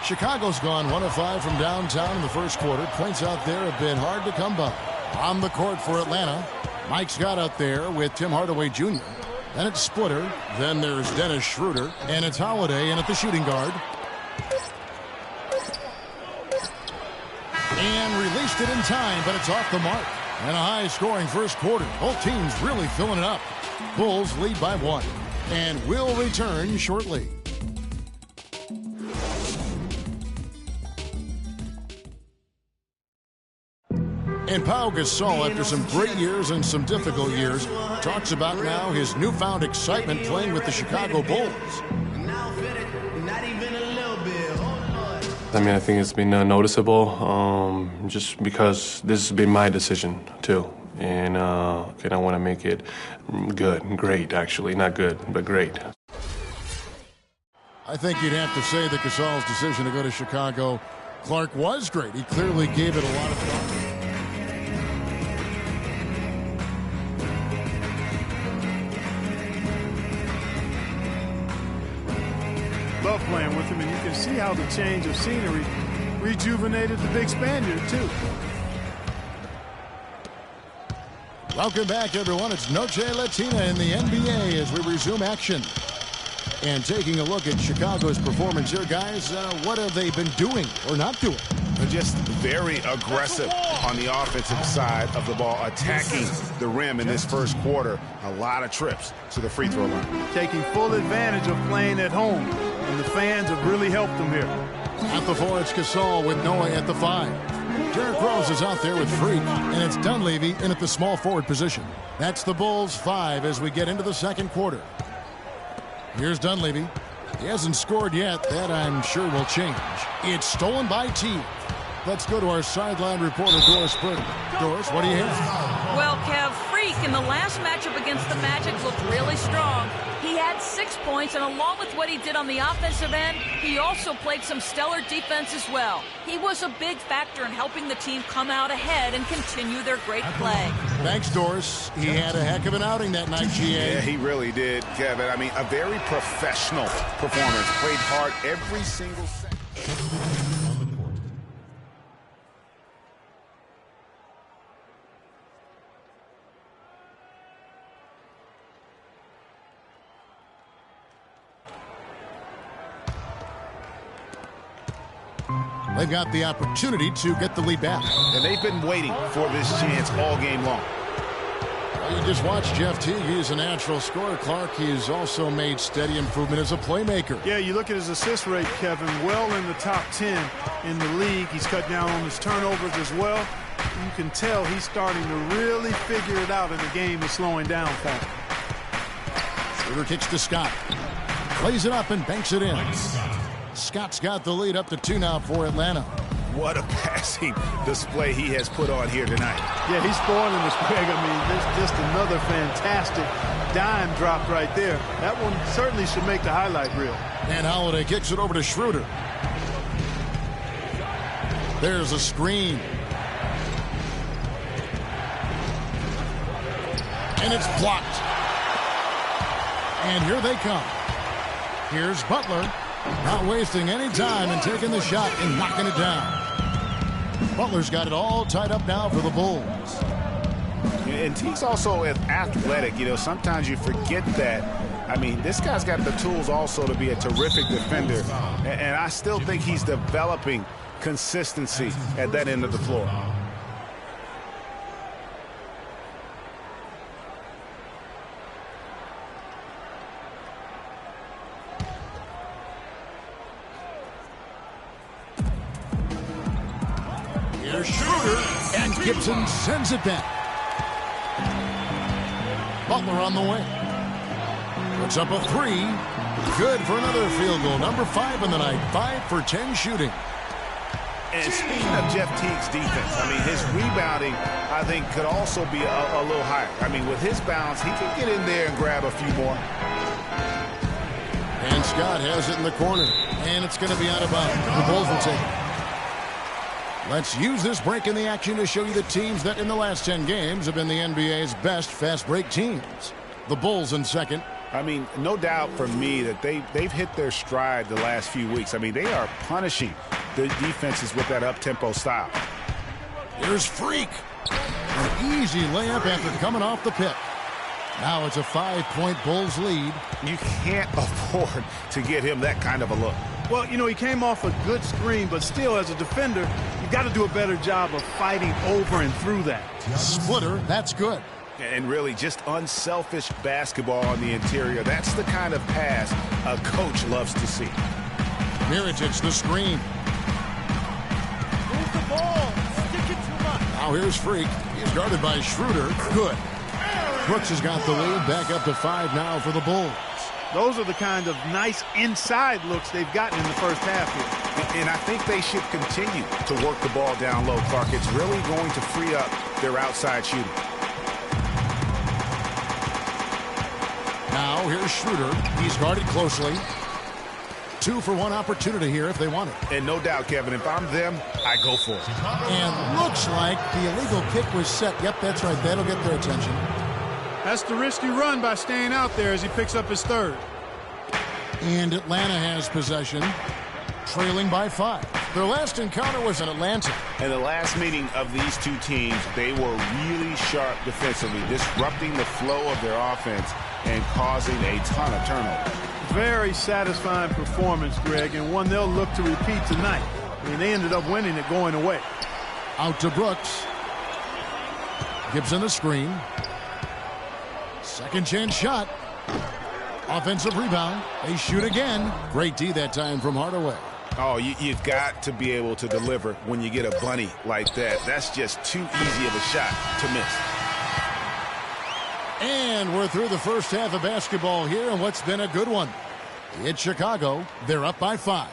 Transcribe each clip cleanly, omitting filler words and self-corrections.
Chicago's gone 1 of 5 from downtown in the first quarter. Points out there have been hard to come by. On the court for Atlanta, Mike Scott out there with Tim Hardaway Jr. Then it's Splitter. Then there's Dennis Schroeder. And it's Holiday in at the shooting guard. And released it in time, but it's off the mark. And a high-scoring first quarter. Both teams really filling it up. Bulls lead by 1. And will return shortly. And Pau Gasol, after some great years and some difficult years, talks about now his newfound excitement playing with the Chicago Bulls. I mean, I think it's been noticeable just because this has been my decision, too. And I want to make it great, actually. Not good, but great. I think you'd have to say that Gasol's decision to go to Chicago, Clark, was great. He clearly gave it a lot of thought. Love playing with him, and you can see how the change of scenery rejuvenated the big Spaniard, too. Welcome back, everyone. It's Noche Latina in the NBA as we resume action. And taking a look at Chicago's performance here, guys, what have they been doing or not doing? They're just very aggressive on the offensive side of the ball, attacking the rim in this first quarter. A lot of trips to the free throw line. Taking full advantage of playing at home, and the fans have really helped them here. At the 4, it's Gasol with Noah at the 5. Derrick Rose is out there with Freak, and it's Dunleavy in at the small forward position. That's the Bulls' 5 as we get into the second quarter. Here's Dunleavy. He hasn't scored yet. That, I'm sure, will change. It's stolen by T. Let's go to our sideline reporter, Doris Burton. Doris, what do you have? Well, Kev, Freak in the last matchup against the Magic looked really strong. He had 6 points, and along with what he did on the offensive end, he also played some stellar defense as well. He was a big factor in helping the team come out ahead and continue their great play. Thanks, Doris. He had a heck of an outing that night, GA. Yeah, he really did, Kevin. I mean, a very professional performance. Played hard every single second. They've got the opportunity to get the lead back. And they've been waiting for this chance all game long. Well, you just watch Jeff Teague. He's a natural scorer. Clark, he's also made steady improvement as a playmaker. Yeah, you look at his assist rate, Kevin, well in the top 10 in the league. He's cut down on his turnovers as well. You can tell he's starting to really figure it out, and the game is slowing down for him. Schroeder kicks to Scott. Plays it up and banks it in. Scott's got the lead up to 2 now for Atlanta. What a passing display he has put on here tonight. Yeah, he's spoiling this, Craig. I mean, there's just another fantastic dime drop right there. That one certainly should make the highlight reel. And Holiday kicks it over to Schroeder. There's a screen. And it's blocked. And here they come. Here's Butler. Not wasting any time and taking the shot and knocking it down. Butler's got it all tied up now for the Bulls. And Teague's also athletic. You know, sometimes you forget that. I mean, this guy's got the tools also to be a terrific defender. And I still think he's developing consistency at that end of the floor. Here's Schroeder, and Gibson sends it back. Butler on the way. Puts up a 3. Good for another field goal. Number 5 in the night. 5 for 10 shooting. And speaking of Jeff Teague's defense, I mean, his rebounding, I think, could also be a little higher. I mean, with his bounce, he can get in there and grab a few more. And Scott has it in the corner. And it's going to be out of bounds. The Bulls will take it. Let's use this break in the action to show you the teams that in the last 10 games have been the NBA's best fast break teams. The Bulls in second, I mean, no doubt for me that they've hit their stride the last few weeks. I mean, they are punishing the defenses with that up-tempo style. Here's Freak. An easy layup after coming off the pick. Now it's a 5-point Bulls lead. You can't afford to get him that kind of a look. Well, you know, he came off a good screen, but still, as a defender, you got to do a better job of fighting over and through that. Splitter, that's good. And really just unselfish basketball on the interior. That's the kind of pass a coach loves to see. Miritich the screen. Move the ball. Stick it too much. Now here's Freak. He's guarded by Schroeder. Good. Brooks has got the lead. Back up to 5 now for the Bulls. Those are the kind of nice inside looks they've gotten in the first half here. And I think they should continue to work the ball down low, Clark. It's really going to free up their outside shooting. Now here's Schroeder. He's guarded closely. 2-for-1 opportunity here if they want it. And no doubt, Kevin, if I'm them, I go for it. And looks like the illegal kick was set. Yep, that's right. That'll get their attention. That's the risky run by staying out there as he picks up his third. And Atlanta has possession, trailing by 5. Their last encounter was in Atlanta. In the last meeting of these two teams, they were really sharp defensively, disrupting the flow of their offense and causing a ton of turnover. Very satisfying performance, Greg, and one they'll look to repeat tonight. I mean, they ended up winning it going away. Out to Brooks. Gibson the screen. Second chance shot. Offensive rebound. They shoot again. Great D that time from Hardaway. Oh, you've got to be able to deliver when you get a bunny like that. That's just too easy of a shot to miss. And we're through the first half of basketball here, and what's been a good one. It's Chicago. They're up by 5.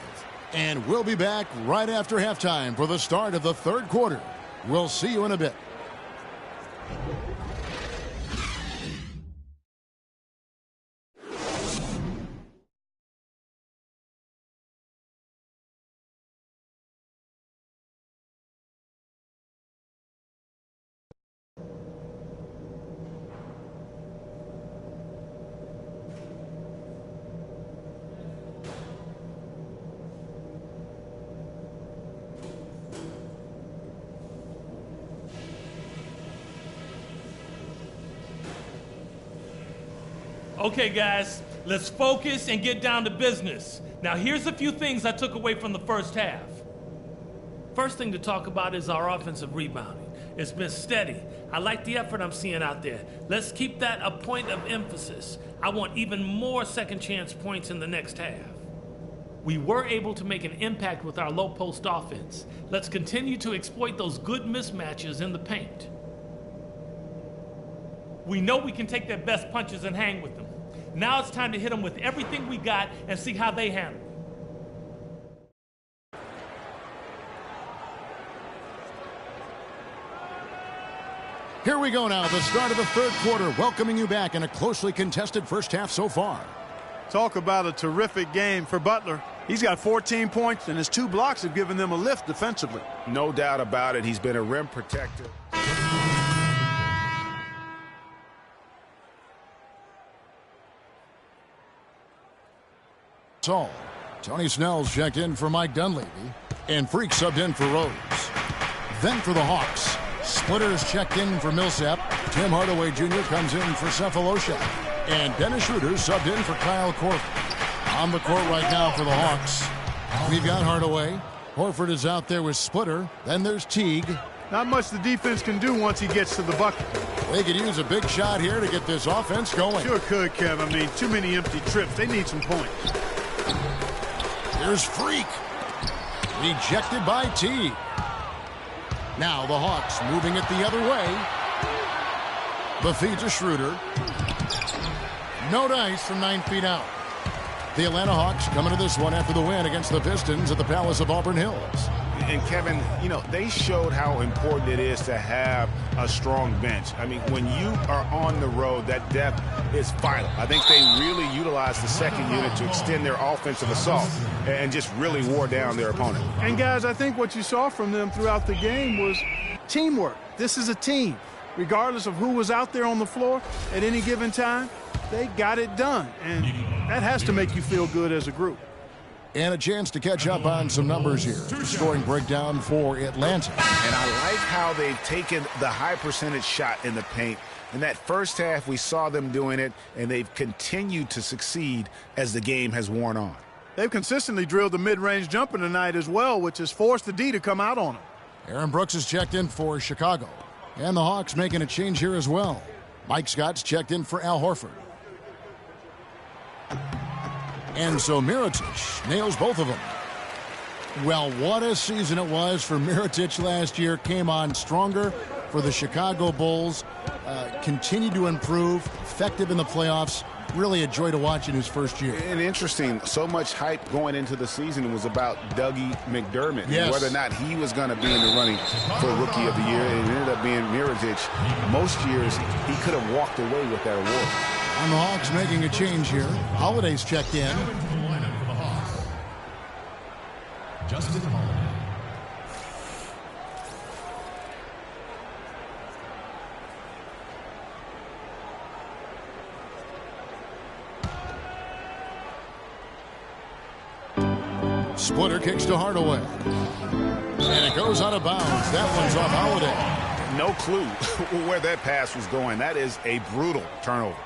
And we'll be back right after halftime for the start of the third quarter. We'll see you in a bit. Okay, guys, let's focus and get down to business. Now, here's a few things I took away from the first half. First thing to talk about is our offensive rebounding. It's been steady. I like the effort I'm seeing out there. Let's keep that a point of emphasis. I want even more second chance points in the next half. We were able to make an impact with our low post offense. Let's continue to exploit those good mismatches in the paint. We know we can take their best punches and hang with them. Now it's time to hit them with everything we got and see how they handle it. Here we go now, the start of the third quarter, welcoming you back in a closely contested first half so far. Talk about a terrific game for Butler. He's got 14 points, and his 2 blocks have given them a lift defensively. No doubt about it. He's been a rim protector. All. Tony Snell's checked in for Mike Dunleavy, and Freak subbed in for Rose. Then for the Hawks, Splitter's checked in for Millsap. Tim Hardaway Jr. comes in for Cephalosha, and Dennis Schroeder subbed in for Kyle Korver. On the court right now for the Hawks, we've got Hardaway. Horford is out there with Splitter. Then there's Teague. Not much the defense can do once he gets to the bucket. They could use a big shot here to get this offense going. Sure could, Kev. I mean, too many empty trips. They need some points. Here's Freak. Rejected by Teague. Now the Hawks moving it the other way. The feed to Schroeder. No dice from 9 feet out. The Atlanta Hawks coming to this one after the win against the Pistons at the Palace of Auburn Hills. And Kevin, you know, they showed how important it is to have a strong bench. I mean, when you are on the road, that depth is vital. I think they really utilized the second unit to extend their offensive assault and just really wore down their opponent. And guys, I think what you saw from them throughout the game was teamwork. This is a team. Regardless of who was out there on the floor at any given time, They got it done, and that has to make you feel good as a group. And a chance to catch up on some numbers here. Scoring breakdown for Atlanta. And I like how they've taken the high percentage shot in the paint. In that first half, we saw them doing it, and they've continued to succeed as the game has worn on. They've consistently drilled the mid-range jumper tonight as well, which has forced the D to come out on them. Aaron Brooks has checked in for Chicago. And the Hawks making a change here as well. Mike Scott's checked in for Al Horford. And so Mirotic nails both of them. Well, what a season it was for Mirotic last year. Came on stronger for the Chicago Bulls. Continued to improve. Effective in the playoffs. Really a joy to watch in his first year. And interesting, so much hype going into the season was about Dougie McDermott. Yes. And whether or not he was going to be in the running for Rookie of the Year. It ended up being Mirotic. Most years, he could have walked away with that award. And the Hawks making a change here. Holiday's checked in. Justin Holiday. Splitter kicks to Hardaway. And it goes out of bounds. That one's off Holiday. No clue where that pass was going. That is a brutal turnover.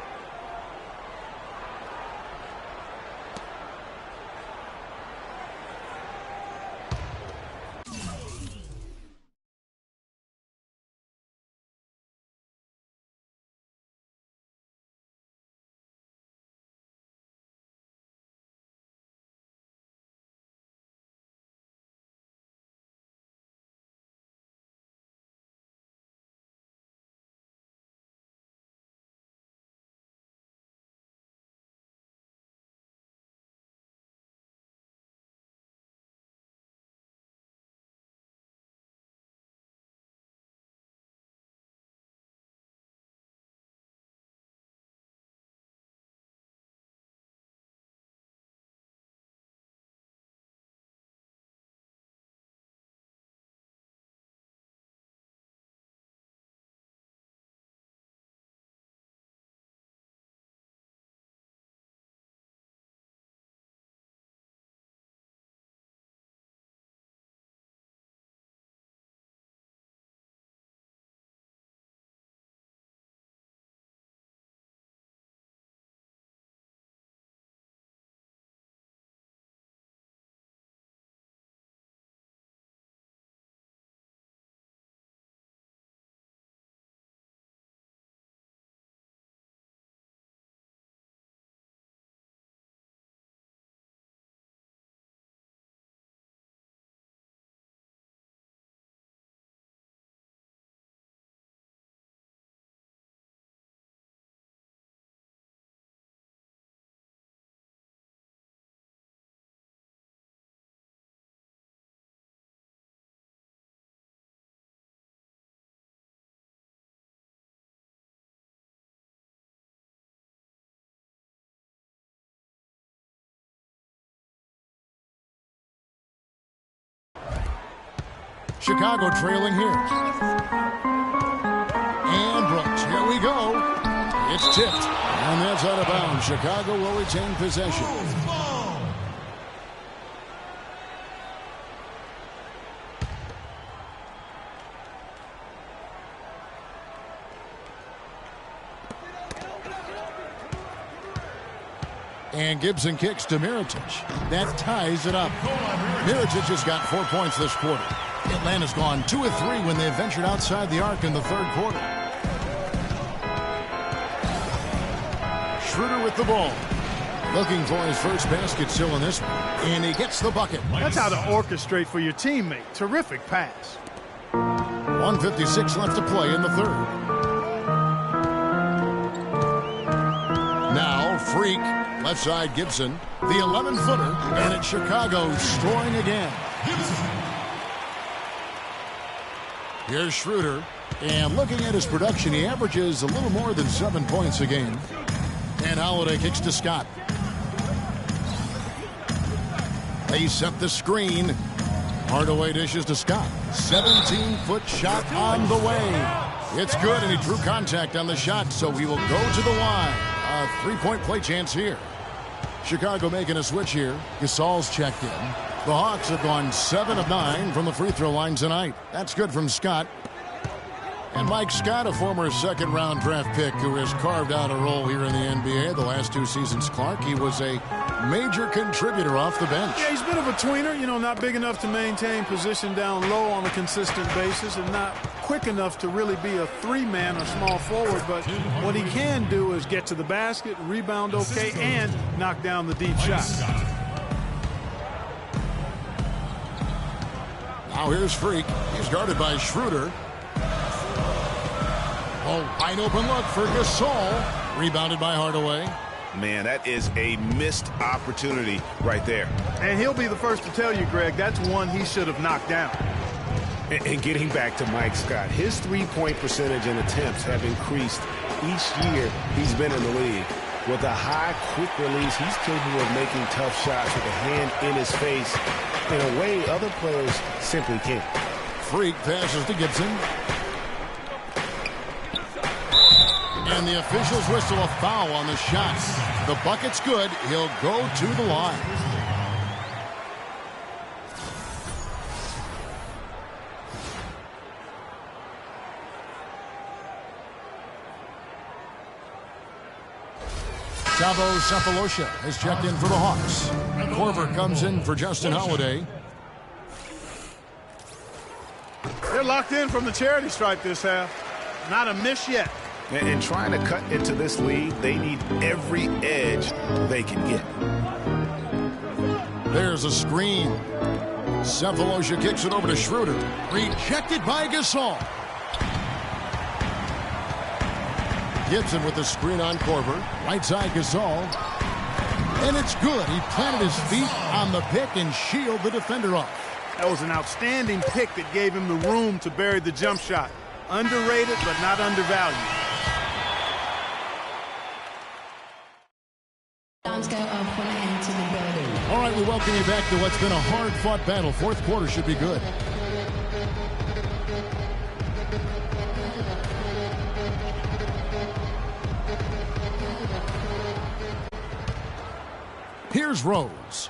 Chicago trailing here. And Brooks, here we go. It's tipped. And that's out of bounds. Chicago will retain possession. And Gibson kicks to Mirotic. That ties it up. Mirotic has got 4 points this quarter. Atlanta's gone 2 of 3 when they ventured outside the arc in the third quarter. Schroeder with the ball. Looking for his first basket still in this one. And he gets the bucket. That's how to orchestrate for your teammate. Terrific pass. 1:56 left to play in the third. Now Freak. Left side Gibson. The 11-footer. And it's Chicago scoring again. Here's Schroeder. And looking at his production, he averages a little more than 7 points a game. And Holiday kicks to Scott. They set the screen. Hardaway dishes to Scott. 17-foot shot on the way. It's good, and he drew contact on the shot, so he will go to the line. A three-point play chance here. Chicago making a switch here. Gasol's checked in. The Hawks have gone 7 of 9 from the free throw line tonight. That's good from Scott. And Mike Scott, a former second-round draft pick who has carved out a role here in the NBA the last 2 seasons, Clark. He was a major contributor off the bench. Yeah, he's a bit of a tweener, you know, not big enough to maintain position down low on a consistent basis and not quick enough to really be a three-man or small forward. But what he can do is get to the basket, rebound okay, and knock down the deep shot. Now here's Freak. He's guarded by Schroeder. Oh, wide open look for Gasol. Rebounded by Hardaway. Man, that is a missed opportunity right there. And he'll be the first to tell you, Greg, that's one he should have knocked down. And getting back to Mike Scott, his three-point percentage and attempts have increased each year he's been in the league. With a high, quick release, he's capable of making tough shots with a hand in his face in a way other players simply can't. Freak passes to Gibson. And the officials whistle a foul on the shot. The bucket's good. He'll go to the line. Savo Cephalosha has checked in for the Hawks. Korver comes in for Justin Holiday. They're locked in from the charity stripe this half. Not a miss yet. And trying to cut into this lead, they need every edge they can get. There's a screen. Cephalosha kicks it over to Schroeder. Rejected by Gasol. Gibson with the screen on Korver. Right side Gasol. And it's good. He planted his feet on the pick and shielded the defender off. That was an outstanding pick that gave him the room to bury the jump shot. Underrated, but not undervalued. All right, we welcome you back to what's been a hard-fought battle. Fourth quarter should be good. Here's Rose.